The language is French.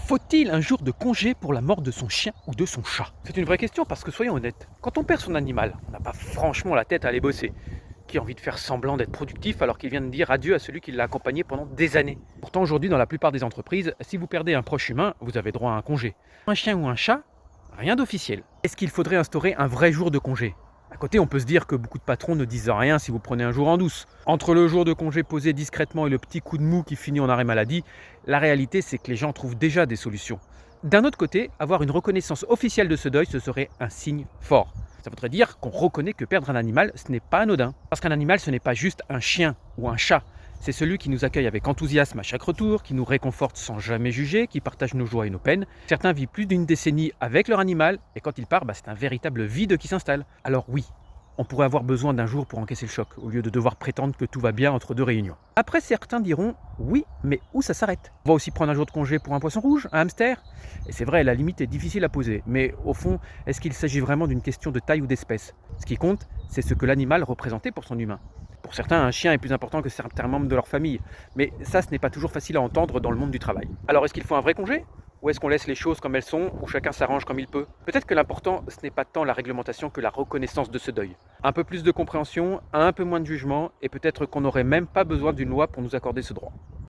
Faut-il un jour de congé pour la mort de son chien ou de son chat? C'est une vraie question parce que soyons honnêtes, quand on perd son animal, on n'a pas franchement la tête à aller bosser. Qui a envie de faire semblant d'être productif alors qu'il vient de dire adieu à celui qui l'a accompagné pendant des années? Pourtant aujourd'hui dans la plupart des entreprises, si vous perdez un proche humain, vous avez droit à un congé. Un chien ou un chat? Rien d'officiel. Est-ce qu'il faudrait instaurer un vrai jour de congé? À côté, on peut se dire que beaucoup de patrons ne disent rien si vous prenez un jour en douce. Entre le jour de congé posé discrètement et le petit coup de mou qui finit en arrêt maladie, la réalité c'est que les gens trouvent déjà des solutions. D'un autre côté, avoir une reconnaissance officielle de ce deuil, ce serait un signe fort. Ça voudrait dire qu'on reconnaît que perdre un animal, ce n'est pas anodin. Parce qu'un animal, ce n'est pas juste un chien ou un chat. C'est celui qui nous accueille avec enthousiasme à chaque retour, qui nous réconforte sans jamais juger, qui partage nos joies et nos peines. Certains vivent plus d'une décennie avec leur animal, et quand il part, c'est un véritable vide qui s'installe. Alors oui, on pourrait avoir besoin d'un jour pour encaisser le choc, au lieu de devoir prétendre que tout va bien entre deux réunions. Après, certains diront, oui, mais où ça s'arrête? On va aussi prendre un jour de congé pour un poisson rouge, un hamster? Et c'est vrai, la limite est difficile à poser, mais au fond, est-ce qu'il s'agit vraiment d'une question de taille ou d'espèce? Ce qui compte, c'est ce que l'animal représentait pour son humain. Pour certains, un chien est plus important que certains membres de leur famille, mais ça, ce n'est pas toujours facile à entendre dans le monde du travail. Alors, est-ce qu'il faut un vrai congé? Ou est-ce qu'on laisse les choses comme elles sont, où chacun s'arrange comme il peut? Peut-être que l'important, ce n'est pas tant la réglementation que la reconnaissance de ce deuil. Un peu plus de compréhension, un peu moins de jugement, et peut-être qu'on n'aurait même pas besoin d'une loi pour nous accorder ce droit.